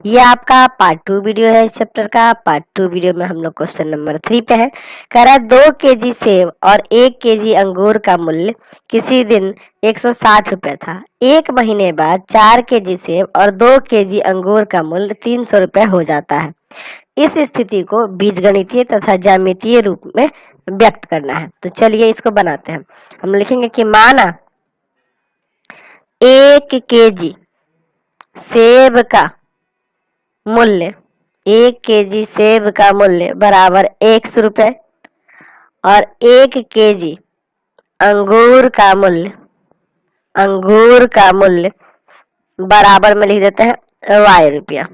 ये आपका part 2 video है इस चैप्टर का। पार्ट 2 वीडियो में हम लोग क्वेश्चन नंबर 3 पे है। कह रहा है 2 केजी सेब और 1 केजी अंगूर का मूल्य किसी दिन 160 रुपए था। एक महीने बाद 4 केजी सेब और 2 केजी अंगूर का मूल्य 300 रुपए हो जाता है। इस स्थिति को बीजगणितीय तथा ज्यामितीय रूप में व्यक्त करना है। तो चलिए इसको बनाते हैं। हम लिखेंगे कि माना 1 केजी सेब का मूल्य 1 केजी सेब का मूल्य बराबर 100 रुपए और 1 केजी अंगूर का मूल्य बराबर में लिख देते हैं y रुपया।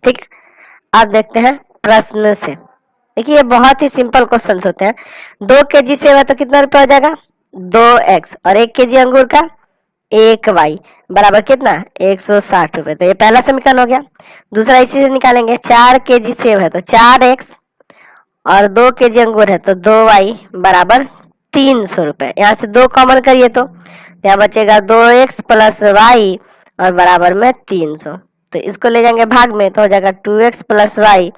ठीक है, अब देखते हैं प्रश्न से। देखिए बहुत ही सिंपल क्वेश्चन होते हैं। 2 केजी सेब है तो कितना रुपया हो जाएगा 2x और 1 केजी अंगूर का 1y बराबर कितना 160 रुपए। तो ये पहला समीकरण हो गया। दूसरा इसी से निकालेंगे। 4 केजी सेब है तो 4x और 2 केजी अंगूर है तो 2y बराबर 300 रुपए। यहाँ से 2 कॉमन करिए तो यहाँ बचेगा 2x प्लस y और बराबर में 300। तो इसको ले जाएंगे भाग में तो हो जाएगा 2x प्लस y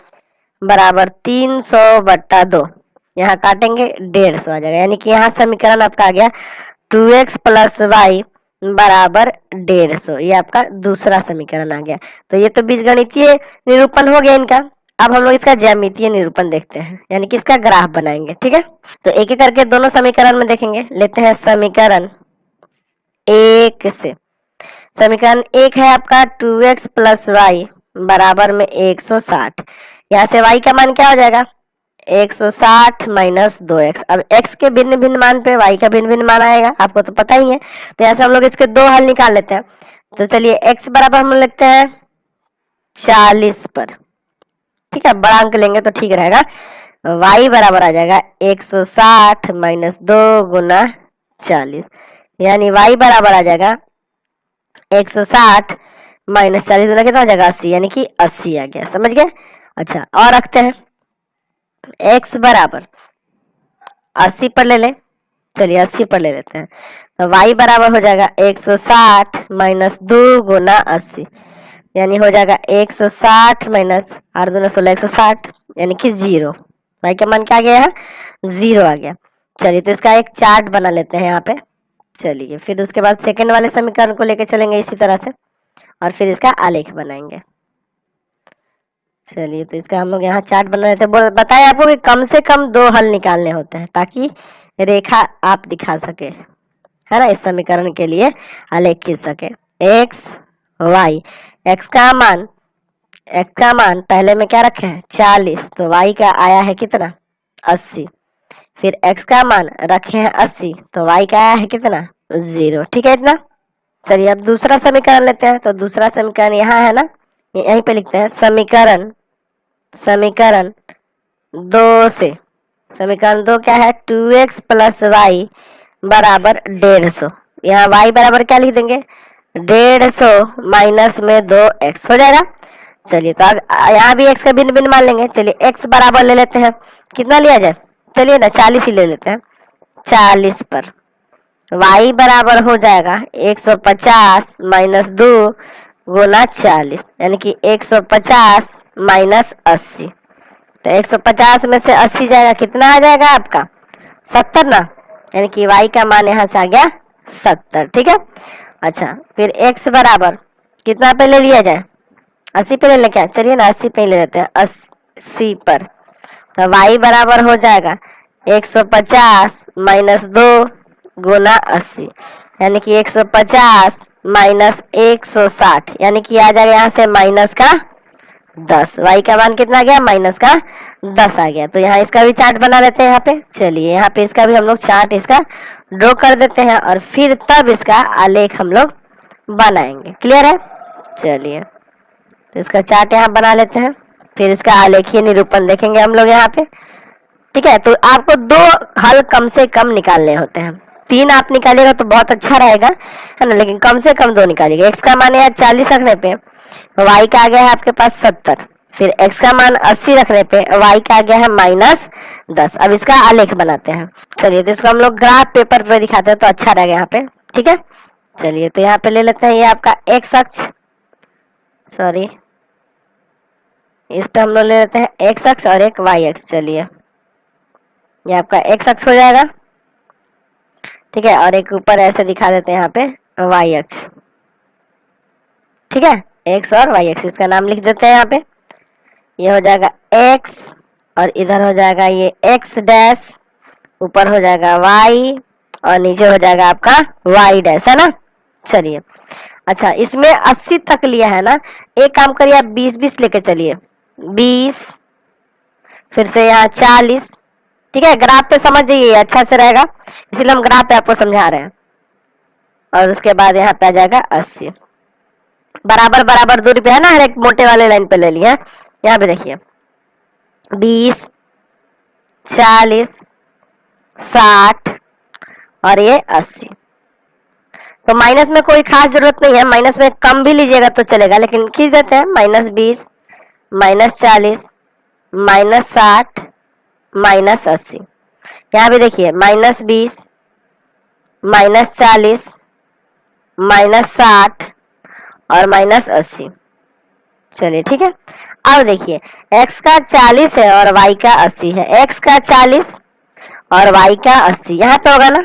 बराबर 300 बट्टा 2। यहाँ काटेंगे 150 आ जाएगा। यानी कि यहाँ समीकरण आपका आ गया 2x प्लस y बराबर 150। ये आपका दूसरा समीकरण आ गया। तो ये तो बीजगणितीय निरूपण हो गया इनका। अब हम लोग इसका ज्यामितीय निरूपण देखते हैं, यानी कि इसका ग्राफ बनाएंगे। ठीक है, तो एक एक करके दोनों समीकरण में देखेंगे। लेते हैं समीकरण 1 से। समीकरण 1 है आपका 2x प्लस वाई बराबर में 160। यहाँ से y का मान क्या हो जाएगा 160 माइनस 2x। अब x के भिन्न भिन्न मान पे y का भिन्न भिन्न मान आएगा, आपको तो पता ही है। तो यहाँ से हम लोग इसके दो हल निकाल लेते हैं। तो चलिए x बराबर हम लिखते हैं 40 पर। ठीक है, बड़ा अंक लेंगे तो ठीक रहेगा। y बराबर आ जाएगा 160 माइनस 2 गुना 40, यानी y बराबर आ जाएगा 160 माइनस 40 गुना कितना हो जाएगा 80, यानी कि 80 आ गया। समझ गए। अच्छा, और रखते हैं x बराबर 80 पर ले लें। चलिए 80 पर ले लेते हैं। तो y बराबर हो जाएगा 160 माइनस 2 गुना 80, यानी हो जाएगा 160 माइनस 8 दूना 16 160, यानी कि 0। y का मान क्या आ गया है 0 आ गया। चलिए तो इसका एक चार्ट बना लेते हैं यहाँ पे। चलिए फिर उसके बाद सेकंड वाले समीकरण को लेके चलेंगे इसी तरह से और फिर इसका आलेख बनाएंगे। चलिए तो इसका हम लोग यहाँ चार्ट बना लेते हैं। बताए आपको कि कम से कम 2 हल निकालने होते हैं ताकि रेखा आप दिखा सके, है ना। इस समीकरण के लिए आलेख खींच सके। x y, x का मान पहले में क्या रखे हैं 40, तो y का आया है कितना 80। फिर x का मान रखे हैं 80, तो y का आया है कितना 0। ठीक है इतना। चलिए अब दूसरा समीकरण लेते हैं। तो दूसरा समीकरण यहाँ है ना, यहीं पे लिखते हैं समीकरण 2 से। समीकरण 2 क्या है 2x प्लस वाई बराबर 150। यहाँ y बराबर क्या लिख देंगे 150 माइनस में 2x हो जाएगा। चलिए तो यहाँ भी x का भिन्न भिन्न मान लेंगे। चलिए x बराबर ले लेते हैं, कितना लिया जाए चलिए ना 40 ही ले लेते हैं। 40 पर y बराबर हो जाएगा 150 माइनस 2 गुना 40, यानी कि 150 माइनस 80। तो 150 में से 80 जाएगा, कितना आ जाएगा आपका 70 ना, यानी कि y का मान यहाँ से आ गया 70। ठीक है। अच्छा, फिर x बराबर कितना पे ले लिया जाए 80 पे ले ले क्या, चलिए ना 80 पे ले लेते हैं। 80 पर तो y बराबर हो जाएगा 150 माइनस 2 गुना 80, यानी कि 150 माइनस 160, यानी कि आ जाएगा यहाँ से माइनस का 10। y का मान कितना आ गया माइनस का 10 आ गया। तो यहाँ इसका भी चार्ट बना लेते हैं यहाँ पे। चलिए यहाँ पे इसका भी हम लोग चार्ट इसका ड्रॉ कर देते हैं और फिर तब इसका आलेख हम लोग बनाएंगे। क्लियर है। चलिए तो इसका चार्ट यहाँ बना लेते हैं, फिर इसका आलेखीय निरूपण देखेंगे हम लोग यहाँ पे। ठीक है, तो आपको 2 हल कम से कम निकालने होते हैं। 3 आप निकालिएगा तो बहुत अच्छा रहेगा, है ना, लेकिन कम से कम 2 निकालिएगा। x का मान है 40 रखने पे y का आ गया है आपके पास 70, फिर x का मान 80 रखने पे y का आ गया है माइनस 10। अब इसका आलेख बनाते हैं। चलिए तो इसको हम लोग ग्राफ पेपर पे दिखाते हैं तो अच्छा रहेगा यहाँ पे। ठीक है, चलिए तो यहाँ पे ले लेते हैं ये आपका x अक्ष, सॉरी इस पे हम लोग ले लेते हैं एक्स अक्ष और एक वाई अक्ष। चलिए ये आपका एक्स अक्ष हो जाएगा, ठीक है, और एक ऊपर ऐसे दिखा देते हैं यहाँ पे वाई अक्ष, ठीक है, एक्स और वाई अक्ष, इसका नाम लिख देते हैं यहाँ पे। ये हो जाएगा एक्स और इधर हो जाएगा ये एक्स डैश, ऊपर हो जाएगा वाई और नीचे हो जाएगा आपका वाई डैश, है ना। चलिए अच्छा, इसमें 80 तक लिया है ना, एक काम करिए आप 20-20 लेके चलिए, 20, फिर से यहाँ 40, ठीक है। ग्राफ पे समझ जाइए, अच्छा से रहेगा, इसीलिए हम ग्राफ पे आपको समझा रहे हैं। और उसके बाद यहाँ पे आ जाएगा 80, बराबर बराबर दूरी पे है ना, हर एक मोटे वाले लाइन पे ले लिया। यहाँ पे देखिए 20, 40, 60 और ये 80। तो माइनस में कोई खास जरूरत नहीं है, माइनस में कम भी लीजिएगा तो चलेगा, लेकिन खींच देते हैं -20, -40, -60, -80। यहाँ भी देखिए -20, -40, -60 और -80। चलिए ठीक है। अब देखिए x का 40 है और y का 80 है, x का 40 और y का 80 यहाँ पे होगा ना।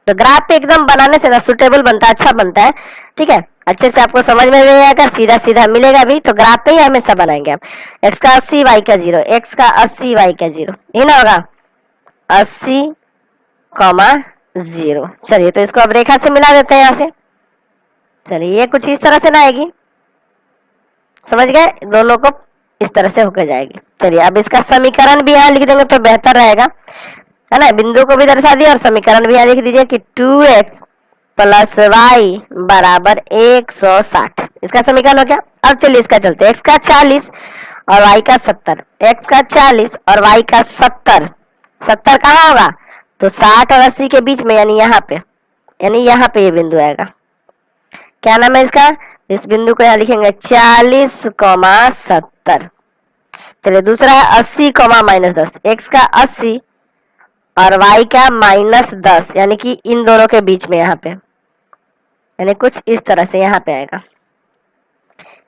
तो ग्राफ पे एकदम बनाने से ना सुटेबल बनता है, अच्छा बनता है, ठीक है, अच्छे से आपको समझ में भी आएगा, सीधा सीधा मिलेगा भी। तो ग्राफ पे ही हमेशा बनाएंगे आप, x का 80 y का 0, x का 80 y का 0, ये ना होगा 80, 0। चलिए तो इसको अब रेखा से मिला देते हैं यहाँ से। चलिए ये कुछ इस तरह से ना आएगी, समझ गए, दोनों को इस तरह से होकर जाएगी। चलिए अब इसका समीकरण भी यहाँ लिख देंगे तो बेहतर रहेगा, है ना। बिंदु को भी दर्शा दिया और समीकरण भी यहाँ लिख दीजिए कि 2x + y = 160, इसका समीकरण हो गया। अब चलिए इसका चलते हैं, x का 40 और y का 70, x का 40 और y का 70, 70 कहाँ होगा, तो 60 और 80 के बीच में, यानी यहाँ पे, यानी यहाँ पे ये बिंदु आएगा। क्या नाम है इसका, इस बिंदु को यहाँ लिखेंगे 40,70। चलिए दूसरा है 80, -10, x का 80 और y का -10, यानी कि इन दोनों के बीच में यहाँ पे, यानी कुछ इस तरह से यहाँ पे आएगा।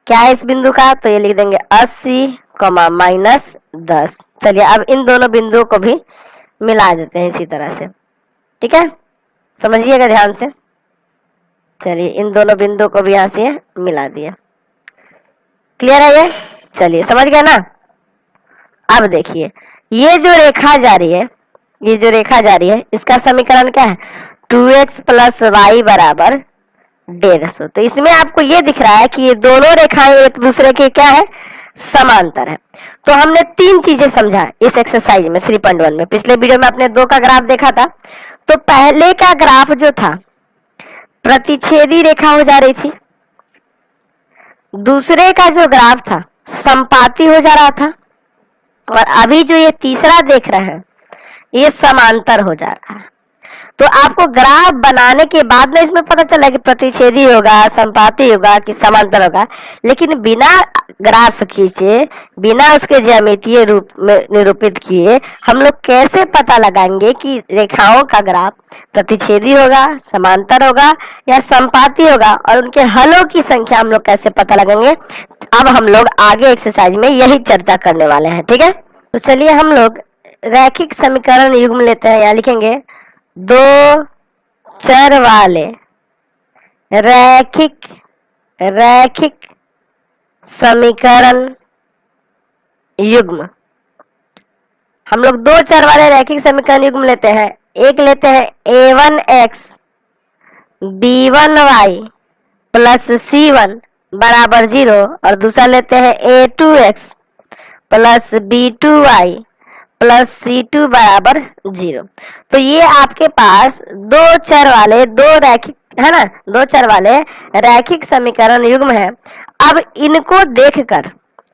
क्या है इस बिंदु का, तो ये लिख देंगे 80, -10। चलिए अब इन दोनों बिंदुओं को भी मिला देते हैं इसी तरह से, ठीक है, समझिएगा ध्यान से। चलिए इन दोनों बिंदुओं को भी यहाँ से मिला दिया, क्लियर है ये, चलिए समझ गए ना। अब देखिए ये जो रेखा जा रही है, ये जो रेखा जा रही है, इसका समीकरण क्या है, 2x + y = 150। तो इसमें आपको ये दिख रहा है कि ये दोनों रेखाएं एक दूसरे के क्या है, समांतर है। तो हमने 3 चीजें समझा इस एक्सरसाइज में 3.1 में। पिछले वीडियो में आपने 2 का ग्राफ देखा था। तो पहले का ग्राफ जो था प्रतिच्छेदी रेखा हो जा रही थी, दूसरे का जो ग्राफ था संपाती हो जा रहा था, और अभी जो ये तीसरा देख रहे हैं ये समांतर हो जा रहा है। तो आपको ग्राफ बनाने के बाद में इसमें पता चला कि प्रतिच्छेदी होगा, संपाती होगा कि समांतर होगा, लेकिन बिना ग्राफ खींचे, बिना उसके ज्यामितीय रूप में निरूपित किए हम लोग कैसे पता लगाएंगे कि रेखाओं का ग्राफ प्रतिच्छेदी होगा, समांतर होगा या संपाती होगा, और उनके हलों की संख्या हम लोग कैसे पता लगाएंगे। अब हम लोग आगे एक्सरसाइज में यही चर्चा करने वाले हैं, ठीक है। तो चलिए हम लोग रैखिक समीकरण युग्म लेते हैं, यहाँ लिखेंगे 2 चर वाले रैखिक समीकरण युग्म। हम लोग 2 चर वाले रैखिक समीकरण युग्म लेते हैं। एक लेते हैं a1x b1y + c1 = 0, और दूसरा लेते हैं a2x + b2y + c2 = 0। तो ये आपके पास 2 चर वाले, 2 रैखिक, है ना, 2 चर वाले रैखिक समीकरण युग्म है। अब इनको देखकर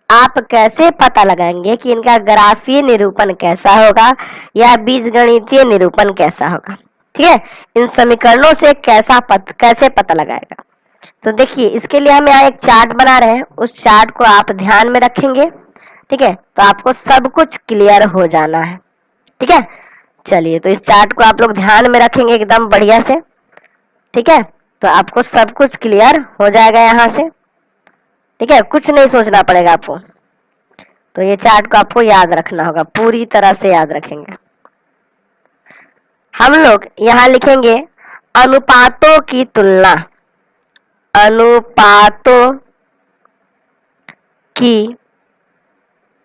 आप कैसे पता लगाएंगे कि इनका ग्राफीय निरूपण कैसा होगा या बीजगणितीय निरूपण कैसा होगा, ठीक है, इन समीकरणों से कैसे पता लगाएगा। तो देखिए इसके लिए हम यहाँ एक चार्ट बना रहे हैं, उस चार्ट को आप ध्यान में रखेंगे, ठीक है, तो आपको सब कुछ क्लियर हो जाना है, ठीक है। चलिए तो इस चार्ट को आप लोग ध्यान में रखेंगे एकदम बढ़िया से, ठीक है, तो आपको सब कुछ क्लियर हो जाएगा यहाँ से, ठीक है, कुछ नहीं सोचना पड़ेगा आपको। तो ये चार्ट को आपको याद रखना होगा, पूरी तरह से याद रखेंगे। हम लोग यहाँ लिखेंगे अनुपातों की तुलना, अनुपातों की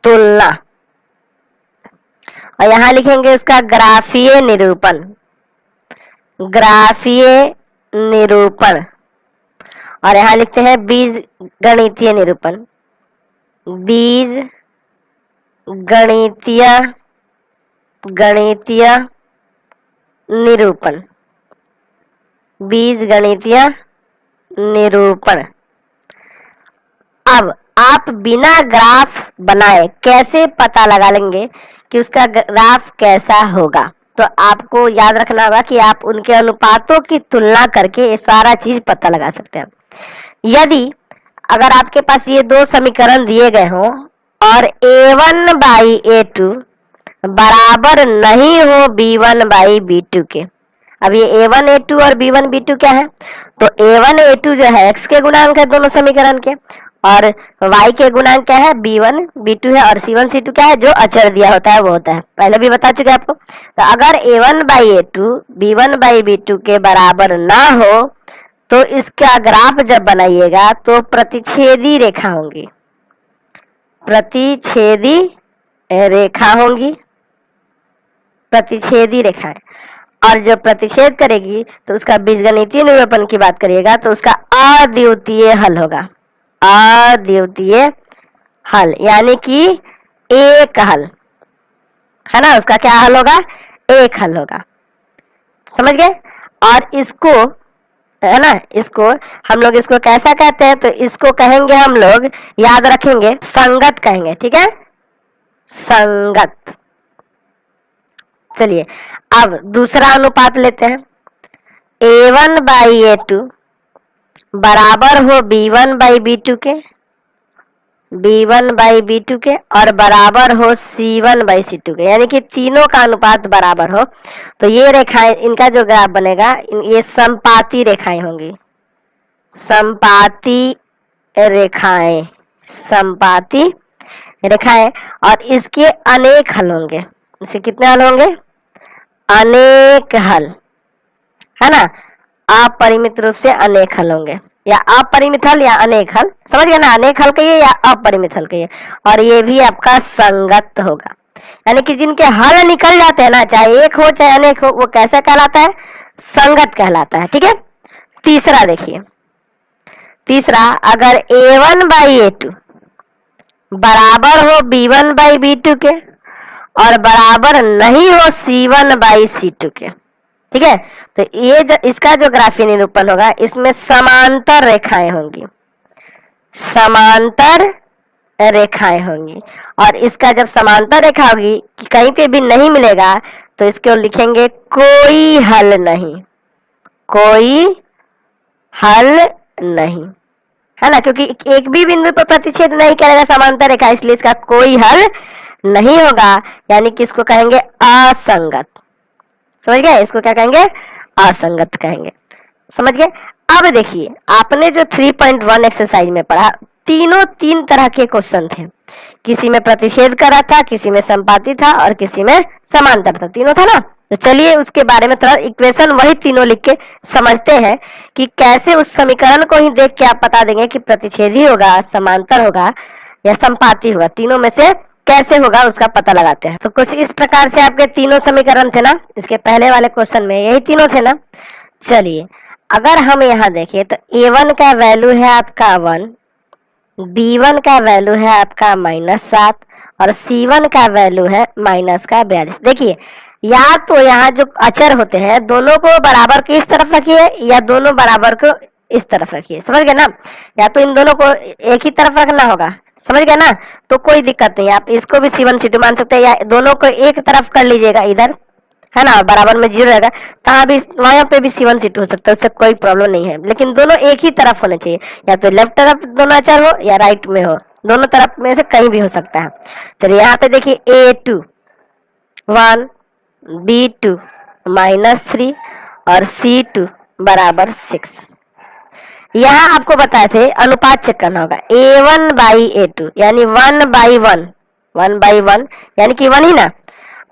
तुलना, और यहाँ लिखेंगे उसका ग्राफीय निरूपण, ग्राफीय निरूपण, और यहाँ लिखते हैं बीज गणितीय निरूपण, बीज गणितीय गणितीय निरूपण, बीज गणितीय निरूपण। अब आप बिना ग्राफ बनाए कैसे पता लगा लेंगे कि उसका ग्राफ कैसा होगा? तो आपको याद रखना होगा कि आप उनके अनुपातों की तुलना करके ये सारा चीज पता लगा सकते हैं। यदि अगर आपके पास ये दो समीकरण दिए गए हों और a1 बाई a2 बराबर नहीं हो b1 बाई b2 के, अब ये a1 a2 और b1 b2 क्या है? तो a1 a2 जो है x के गुणांक है दोनों समीकरण के, और y के गुणांक क्या है? b1 b2 है, और c1 c2 क्या है? जो अचर दिया होता है वो होता है, पहले भी बता चुके आपको। तो अगर a1 by a2 b1 by b2 के बराबर ना हो तो इसका ग्राफ जब बनाइएगा तो प्रतिच्छेदी रेखा होंगी, प्रतिच्छेदी रेखा होंगी, प्रतिच्छेदी रेखा है, और जो प्रतिच्छेद करेगी तो उसका बीजगणितीय निरूपण की बात करिएगा तो उसका अद्वितीय हल होगा, अद्वितीय हल, यानी कि एक हल है ना, उसका क्या हल होगा? एक हल होगा, समझ गए? और इसको है ना, इसको हम लोग इसको कैसा कहते हैं? तो इसको कहेंगे हम लोग, याद रखेंगे, संगत कहेंगे, ठीक है, संगत। चलिए अब दूसरा अनुपात लेते हैं, a1 बाई a2 बराबर हो b1 बाई b2 के, b1 बाई b2 के, और बराबर हो c1 बाई c2 के, यानी कि तीनों का अनुपात बराबर हो। तो ये रेखाएं, इनका जो ग्राफ बनेगा, ये समपाती रेखाएं होंगी, समपाती रेखाएं, समपाती रेखाएं, और इसके अनेक हल होंगे। इसके कितने हल होंगे? अनेक हल, है ना, अपरिमित रूप से अनेक हल होंगे, या अपरिमित हल या अनेक हल, समझ गए ना? अनेक हल कहिए या अपरिमित हल कहिए, और ये भी आपका संगत होगा, यानी कि जिनके हल निकल जाते हैं ना, चाहे एक हो चाहे अनेक हो, वो कैसा कहलाता है? संगत कहलाता है, ठीक है। तीसरा देखिए, तीसरा, अगर a1 बाई a2 बराबर हो b1 बाई b2 के और बराबर नहीं हो c1 बाई c2 के, ठीक है, तो ये जो इसका जो ग्राफीय निरूपण होगा, इसमें समांतर रेखाएं होंगी, समांतर रेखाएं होंगी, और इसका जब समांतर रेखा होगी कि कहीं पे भी नहीं मिलेगा तो इसको लिखेंगे कोई हल नहीं, कोई हल नहीं, है ना, क्योंकि एक भी बिंदु पर प्रतिच्छेद नहीं करेगा समांतर रेखा, इसलिए इसका कोई हल नहीं होगा, यानी कि इसको कहेंगे असंगत। समझ गए? इसको क्या कहेंगे? असंगत कहेंगे, समझ गए? अब देखिए, आपने जो 3.1 एक्सरसाइज में पढ़ा, तीनों तीन तरह के क्वेश्चन थे, किसी में प्रतिच्छेद करा था, किसी में संपाती था, और किसी में समांतर था, तीनों था ना। तो चलिए उसके बारे में थोड़ा इक्वेशन वही तीनों लिख के समझते हैं कि कैसे उस समीकरण को ही देख के आप बता देंगे कि प्रतिच्छेदी होगा, समांतर होगा या संपाती होगा, तीनों में से कैसे होगा उसका पता लगाते हैं। तो कुछ इस प्रकार से आपके तीनों समीकरण थे ना, इसके पहले वाले क्वेश्चन में यही तीनों थे ना। चलिए अगर हम यहाँ देखें तो a1 का वैल्यू है आपका 1, b1 का वैल्यू है आपका -7, और c1 का वैल्यू है -42। देखिए, या तो यहाँ जो अचर होते हैं दोनों को बराबर के इस तरफ रखिए या दोनों बराबर को इस तरफ रखिए, समझ गए ना, या तो इन दोनों को एक ही तरफ रखना होगा, समझ गए ना, तो कोई दिक्कत नहीं, आप इसको भी c1 c2 मान सकते हैं, या दोनों को एक तरफ कर लीजिएगा इधर, है ना, बराबर में 0 रहेगा, कहाँ भी वहां पे भी c1 c2 हो सकता है, उससे कोई प्रॉब्लम नहीं है, लेकिन दोनों एक ही तरफ होने चाहिए, या तो लेफ्ट तरफ दोनों अचर हो या राइट में हो, दोनों तरफ में से कहीं भी हो सकता है। चलिए यहाँ पे देखिए a2 1, b2 -3 और c2 बराबर 6। यहाँ आपको बताए थे अनुपात चेक करना होगा, a1 बाई a2 यानी 1/1, 1/1 यानी कि 1 ही ना।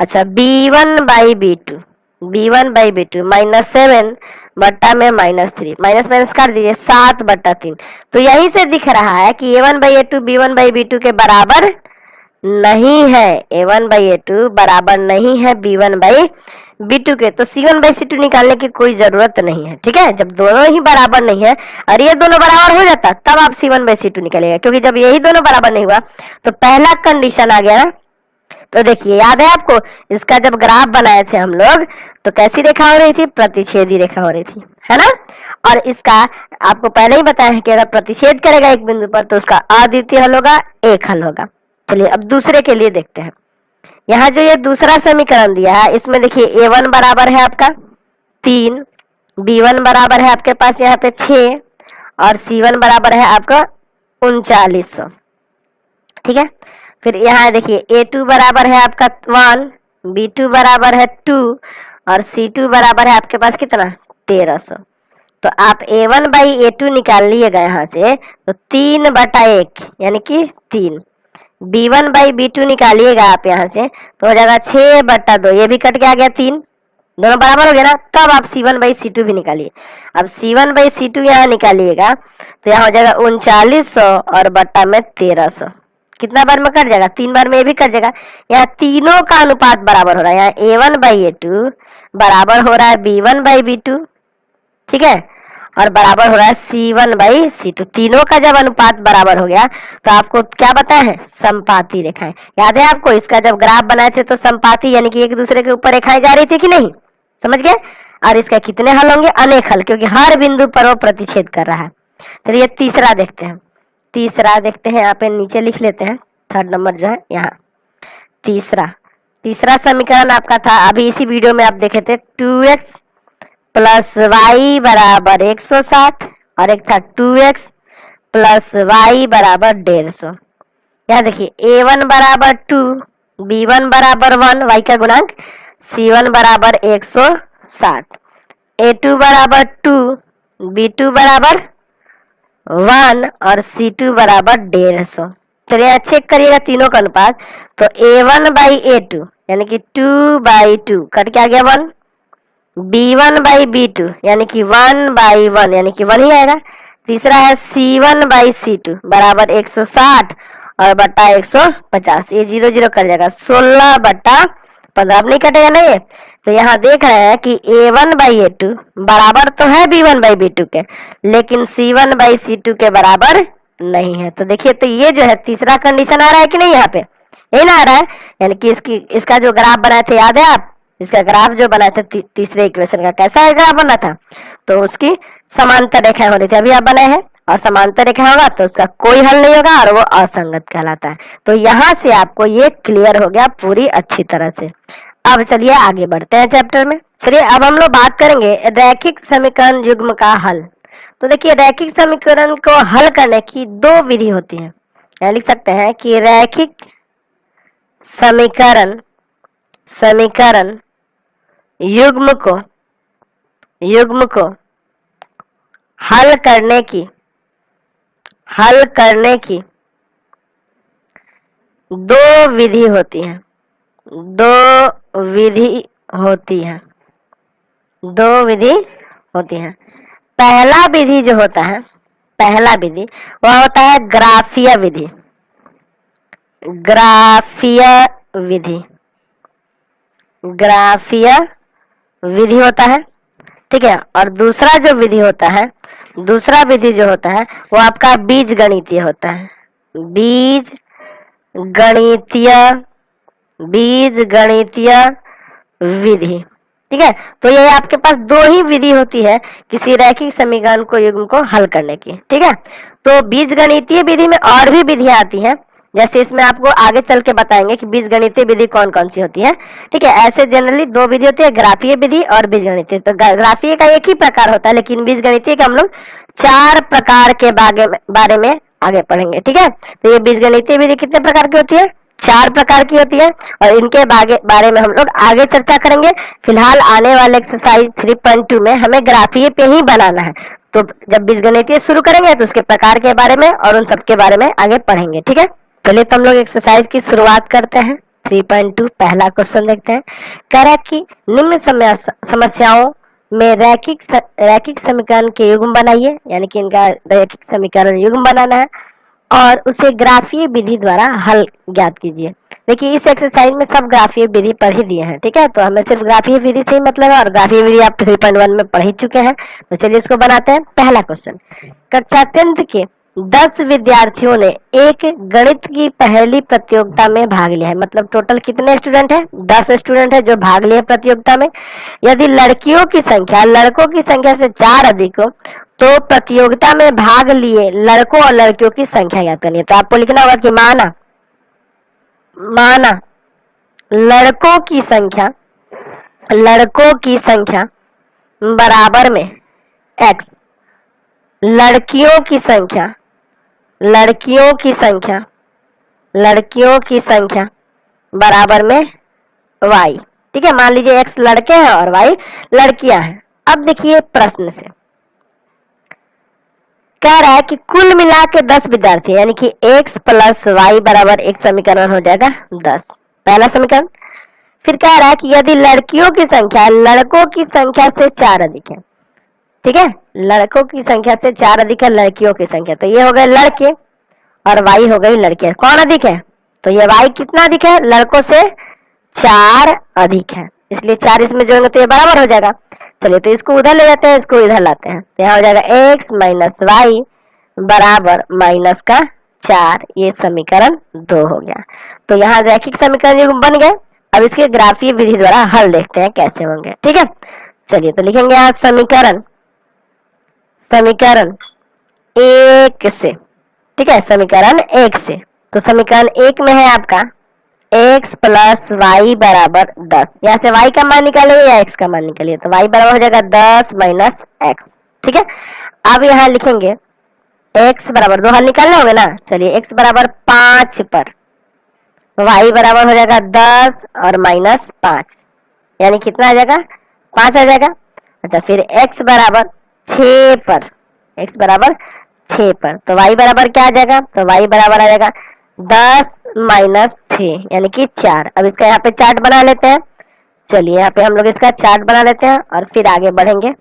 अच्छा B1/B2, B1/B2 -7 बट्टा में -3, माइनस माइनस कर दीजिए 7/3। तो यहीं से दिख रहा है कि A1/A2 B1/B2 के बराबर नहीं है, A1/A2 बराबर नहीं है B1/B2 के। तो C1/C2 निकालने की कोई जरूरत नहीं है, ठीक है। जब दोनों ही बराबर नहीं है और ये दोनों बराबर हो जाता तब आप C1/C2 निकालेगा, क्योंकि जब यही दोनों बराबर नहीं हुआ तो पहला कंडीशन आ गया ना। तो देखिए याद है आपको, इसका जब ग्राफ बनाए थे हम लोग तो कैसी रेखा हो रही थी, प्रतिच्छेदी रेखा हो रही थी, है ना। और इसका आपको पहले ही बताया है कि अगर प्रतिच्छेद करेगा एक बिंदु पर तो उसका अद्वितीय हल होगा, एक हल होगा। चलिए अब दूसरे के लिए देखते हैं। यहाँ जो ये दूसरा समीकरण दिया है इसमें देखिए A1 बराबर है आपका 3, B1 बराबर है आपके पास यहाँ पे 6 और C1 बराबर है आपका 3900, ठीक है। फिर यहाँ देखिए A2 बराबर है आपका 1, B2 बराबर है 2 और C2 बराबर है आपके पास कितना 1300। तो आप A1/A2 निकाल लिएगा यहाँ से, तो 3/1 यानी कि 3। B1/B2 निकालिएगा आप यहाँ से तो हो जाएगा 6/2, ये भी कट के आ गया 3, दोनों बराबर हो गया ना। तब आप C1/C2 भी निकालिए। अब C1/C2 यहाँ निकालिएगा तो यहाँ हो जाएगा 3900 और बट्टा में 1300। कितना बार में कट जाएगा, 3 बार में ये भी कट जाएगा। यहाँ तीनों का अनुपात बराबर हो रहा है, यहाँ A1/A2 बराबर हो रहा है B1/B2, ठीक है, और बराबर हो रहा है C1/C2। तीनों का जब अनुपात बराबर हो गया तो आपको क्या बताया है, समपाती रेखाएं। याद है आपको, इसका जब ग्राफ बनाए थे तो समपाती यानी कि एक दूसरे के ऊपर रेखाएं जा रही थी कि नहीं, समझ गए। और इसका कितने हल होंगे, अनेक हल, क्योंकि हर बिंदु पर वो प्रतिच्छेद कर रहा है। चलिए तीसरा देखते हैं। तीसरा देखते हैं, यहाँ पे नीचे लिख लेते हैं, 3rd नंबर जो है यहाँ तीसरा समीकरण आपका था अभी इसी वीडियो में आप देखे थे, 2x + y बराबर 160 और एक था 2x + y बराबर 150। यहाँ देखिए A1 बराबर 2, B1 बराबर 1, y का गुणांक, C1 बराबर 160, A2 बराबर 2, B2 बराबर 1 और C2 बराबर 150। चलिए चेक करिएगा तीनों का अनुपात। तो A1/A2 यानी कि 2/2 कट के आ गया 1, B1/B2 यानी कि 1/1 यानी कि 1 ही आएगा। तीसरा है C1/C2 बराबर 160 और बट्टा 150, ये 0 0 कर जाएगा 16/15। अब नहीं कटेगा नहीं है। तो यहाँ देख रहे हैं कि A1/A2 बराबर तो है B1/B2 के, लेकिन C1/C2 के बराबर नहीं है। तो देखिए, तो ये जो है तीसरा कंडीशन आ रहा है कि नहीं, यहाँ पे यही ना आ रहा है। यानी कि इसका जो ग्राफ बनाए थे याद है आप, इसका ग्राफ जो बना था तीसरे इक्वेशन का, कैसा ग्राफ बना था, तो उसकी समांतर रेखा हो रही थी। अभी आप बनाए हैं और समांतर रेखा होगा तो उसका कोई हल नहीं होगा और वो असंगत कहलाता है। तो यहाँ से आपको ये क्लियर हो गया पूरी अच्छी तरह से। अब चलिए आगे बढ़ते हैं चैप्टर में। चलिए अब हम लोग बात करेंगे रैखिक समीकरण युग्म का हल। तो देखिए रैखिक समीकरण को हल करने की 2 विधि होती है। यहाँ लिख सकते हैं कि रैखिक समीकरण युग्म को हल करने की 2 विधि होती है। 2 विधि होती है। पहला विधि जो होता है, वह होता है ग्राफीय विधि होता है, ठीक है। और दूसरा विधि जो होता है वो आपका बीजगणितीय होता है। बीजगणितीय विधि, ठीक है। तो ये आपके पास 2 ही विधि होती है किसी रैखिक समीकरण को युग्म को हल करने की, ठीक है। तो बीजगणितीय विधि में और भी विधियां आती हैं, जैसे इसमें आपको आगे चल के बताएंगे कि बीजगणितीय विधि कौन कौन सी होती है, ठीक है। ऐसे जनरली 2 विधि होती है, ग्राफीय विधि और बीजगणितीय। तो ग्राफीय का एक ही प्रकार होता है, लेकिन बीजगणितीय का हम लोग 4 प्रकार के बारे में आगे पढ़ेंगे, ठीक है। तो ये बीजगणितीय विधि कितने प्रकार की होती है, 4 प्रकार की होती है और इनके बारे में हम लोग आगे चर्चा करेंगे। फिलहाल आने वाले एक्सरसाइज 3.2 में हमें ग्राफीय पे ही बनाना है। तो जब बीजगणितीय शुरू करेंगे तो उसके प्रकार के बारे में और उन सब के बारे में आगे पढ़ेंगे, ठीक है। चलिए तो हम लोग एक्सरसाइज की शुरुआत करते हैं। 3.2 पहला क्वेश्चन देखते हैं। कह रहा है कि निम्न समस्याओं में रैखिक समीकरण के युग्म बनाइए, यानी कि इनका रैखिक समीकरण युग्म बनाना है और उसे ग्राफीय विधि द्वारा हल ज्ञात कीजिए। देखिए इस एक्सरसाइज में सब ग्राफीय विधि पढ़ ही दिए हैं, ठीक है, तो हमें सिर्फ ग्राफीय विधि से ही मतलब है और ग्राफीय विधि आप 3.1 में पढ़ ही चुके हैं। तो चलिए इसको बनाते हैं। पहला क्वेश्चन, कक्षा 10th के 10 विद्यार्थियों ने एक गणित की पहली प्रतियोगिता में भाग लिया है। मतलब टोटल कितने स्टूडेंट है? 10 स्टूडेंट है जो भाग लिए प्रतियोगिता में। यदि लड़कियों की संख्या लड़कों की संख्या से 4 अधिक हो तो प्रतियोगिता में भाग लिए लड़कों और लड़कियों की संख्या ज्ञात करनी है। तो आपको लिखना होगा कि माना लड़कों की संख्या बराबर में x, लड़कियों की संख्या बराबर में y। ठीक है, मान लीजिए x लड़के हैं और y लड़कियां हैं। अब देखिए प्रश्न से कह रहा है कि कुल मिला के 10 विद्यार्थी, यानी कि x प्लस वाई बराबर एक समीकरण हो जाएगा 10, पहला समीकरण। फिर कह रहा है कि यदि लड़कियों की संख्या लड़कों की संख्या से 4 अधिक है, ठीक है, लड़कों की संख्या से 4 अधिक है लड़कियों की संख्या, तो ये हो गए लड़के और वाई हो गई लड़कियां। कौन अधिक है? तो ये वाई कितना अधिक है? लड़कों से 4 अधिक है, इसलिए 4 इसमें जोड़ेंगे तो ये बराबर हो जाएगा। चलिए तो इसको उधर ले जाते हैं, इसको इधर लाते हैं, तो यहाँ हो जाएगा x माइनस वाई बराबर माइनस का 4। ये समीकरण 2 हो गया। तो यहाँ रैखिक समीकरण युग्म बन गए। अब इसके ग्राफीय विधि द्वारा हल देखते हैं कैसे होंगे, ठीक है। चलिए तो लिखेंगे यहाँ समीकरण एक से, ठीक है, समीकरण 1 से। तो समीकरण 1 में है आपका x प्लस वाई बराबर 10। यहाँ से y का मान निकालिए या x का मान निकालिए, तो y बराबर हो जाएगा 10 माइनस x, ठीक है। अब यहाँ लिखेंगे x बराबर, दो हल निकालने होंगे ना। चलिए x बराबर 5 पर y बराबर हो जाएगा 10 और माइनस 5, यानी कितना आ जाएगा? 5 आ जाएगा। अच्छा, फिर x बराबर 6 पर, तो y बराबर क्या आ जाएगा? तो y बराबर आ जाएगा 10 माइनस 6 यानी कि 4। अब इसका यहाँ पे चार्ट बना लेते हैं। चलिए यहाँ पे हम लोग इसका चार्ट बना लेते हैं और फिर आगे बढ़ेंगे।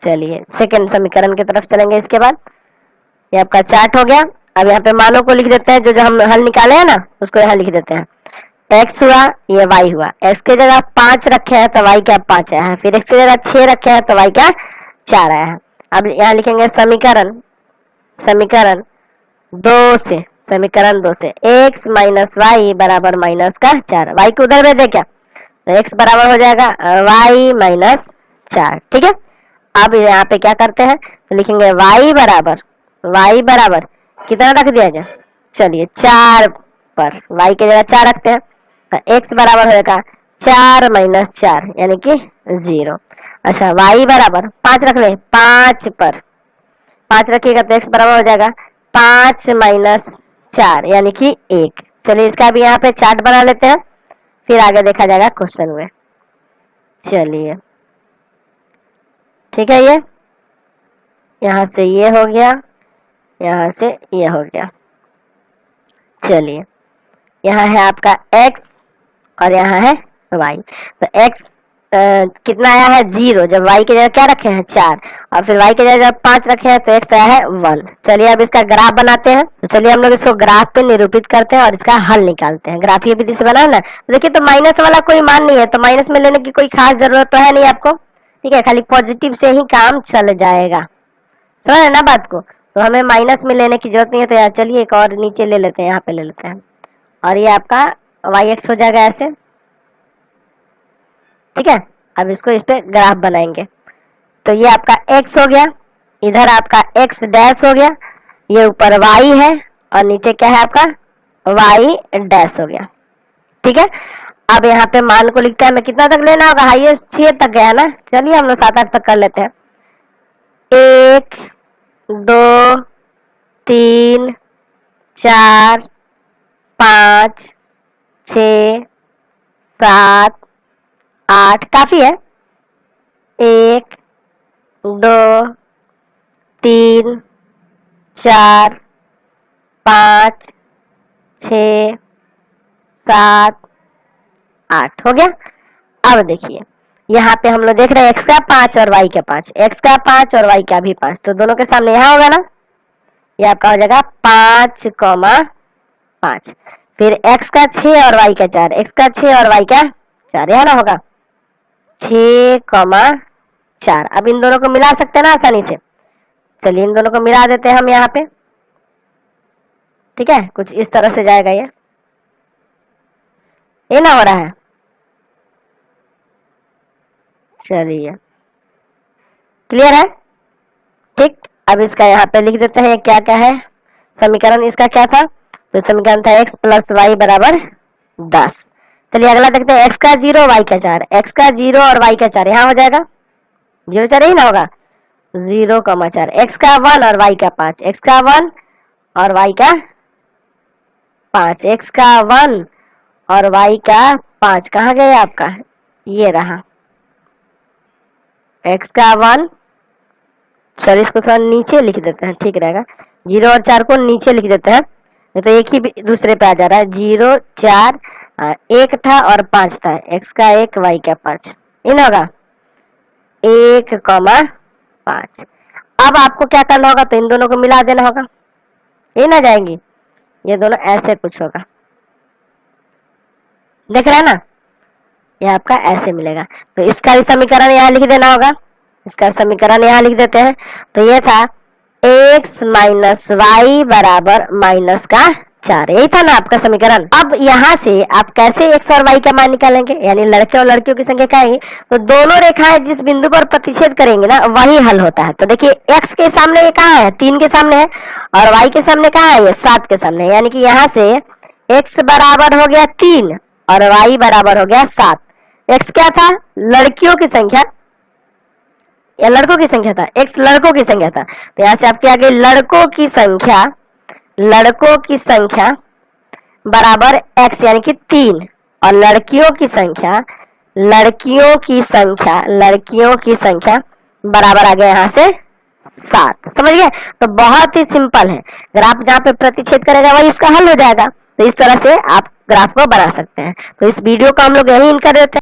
चलिए सेकंड समीकरण की तरफ चलेंगे। इसके बाद ये आपका चार्ट हो गया। अब यहाँ पे मानों को लिख देते हैं, जो हम हल निकाले हैं ना उसको यहाँ लिख देते हैं। x हुआ, ये y हुआ। x की जगह 5 रखे हैं तो y क्या 5 आया है, फिर x की जगह 6 रखे हैं तो y क्या 4 आया है। अब यहाँ लिखेंगे समीकरण 2 से x माइनस वाई बराबर माइनस का 4। y को उधर भेजे क्या, तो x बराबर हो जाएगा y माइनस 4, ठीक है। अब यहाँ पे क्या करते हैं, तो लिखेंगे y बराबर कितना रख दिया जाए? चलिए 4 पर y की जगह 4 रखते हैं, तो x बराबर हो जाएगा 4 माइनस 4 यानी कि 0। अच्छा, y बराबर 5 रख ले, 5 पर 5 रखिएगा तो x बराबर हो जाएगा 5 माइनस 4 यानी कि 1। चलिए इसका भी यहाँ पे चार्ट बना लेते हैं, फिर आगे देखा जाएगा क्वेश्चन में। चलिए ठीक है, ये यहाँ से ये हो गया, यहाँ से ये हो गया। चलिए यहाँ है आपका x और यहाँ है y। तो x कितना आया है 0, जब y की जगह क्या रखे हैं 4, और फिर y की जगह जब 5 रखे हैं तो x आया है 1। चलिए अब इसका ग्राफ बनाते हैं। तो चलिए हम लोग इसको ग्राफ पे निरूपित करते हैं और इसका हल निकालते हैं। ग्राफीय विधि से बना ना। तो देखिए, तो माइनस वाला कोई मान नहीं है, तो माइनस में लेने की कोई खास जरूरत तो है नहीं आपको, ठीक है, खाली पॉजिटिव से ही काम चल जाएगा, समझ ना बात को। तो हमें माइनस में लेने की जरूरत नहीं है। तो यार चलिए एक और नीचे ले लेते हैं, यहाँ पे ले लेते हैं, और ये आपका yx हो जाएगा ऐसे, ठीक है। अब इसको इस पे ग्राफ बनाएंगे। तो ये आपका x हो गया, इधर आपका x डैश हो गया, ये ऊपर y है और नीचे क्या है आपका y डैश हो गया, ठीक है। अब यहाँ पे मान को लिखते हैं, हमें कितना तक लेना होगा? हाईएस्ट 6 तक गया ना। चलिए हम लोग 7-8 तक कर लेते हैं। 1 2 3 4 5 6 7 8, काफी है। 1 2 3 4 5 6 7 8 हो गया। अब देखिए यहाँ पे हम लोग देख रहे हैं x का 5 और y का 5, x का 5 और y का भी 5, तो दोनों के सामने यहाँ होगा ना, ये आपका हो जाएगा 5, 5। फिर x का 6 और y का 4, x का 6 और y का 4, यहाँ ना होगा 6, 4। अब इन दोनों को मिला सकते हैं ना आसानी से, चलिए इन दोनों को मिला देते हैं हम यहाँ पे। ठीक है, कुछ इस तरह से जाएगा ये ना हो रहा है। चलिए क्लियर है। ठीक, अब इसका यहाँ पे लिख देते हैं क्या क्या है समीकरण, इसका क्या था, तो समीकरण था x प्लस वाई बराबर 10। चलिए अगला देखते हैं x का 0 y का 4, x का 0 और y का 4, यहाँ हो जाएगा 0 4 ही ना होगा 0, 4। x का 1 और y का 5, x का 1 और y का 5, x का 1 और y का 5 कहाँ गए आपका, ये रहा x का 1। चलिए इसको थोड़ा नीचे लिख देते हैं, ठीक रहेगा। 0 और 4 को नीचे लिख देते हैं, नहीं तो एक ही दूसरे पे आ जा रहा है। 0 4 1 था और 5 था, x का 1 y का 5, इन होगा 1, 5। अब आपको क्या करना होगा, तो इन दोनों को मिला देना होगा, ये ना जाएंगी, ये दोनों ऐसे कुछ होगा, देख रहे हैं ना, ये आपका ऐसे मिलेगा। तो इसका भी समीकरण यहाँ लिख देना होगा, इसका समीकरण यहाँ लिख देते हैं। तो ये था x माइनस वाई बराबर माइनस का 4, यही था ना आपका समीकरण। अब यहाँ से आप कैसे x और y का मान निकालेंगे, यानी लड़के और लड़कियों की संख्या क्या है, तो दोनों रेखाएं जिस बिंदु पर प्रतिच्छेद करेंगे ना वही हल होता है। तो देखिए x के सामने ये कहाँ है, 3 के सामने है, और y के सामने कहाँ है, ये 7 के सामने है, यानी कि यहाँ से x बराबर हो गया 3 और y बराबर हो गया 7। x क्या था, लड़कियों की संख्या या लड़कों की संख्या था, x लड़कों की संख्या था, तो यहाँ से आपके आगे लड़कों की संख्या बराबर x यानी कि 3, और लड़कियों की संख्या बराबर आ गया यहाँ से 7। समझ गए। तो बहुत ही सिंपल है, ग्राफ जहाँ पे प्रतिच्छेद करेगा वही उसका हल हो जाएगा। तो इस तरह से आप ग्राफ को बना सकते हैं। तो इस वीडियो को हम लोग यही इन कर देते हैं।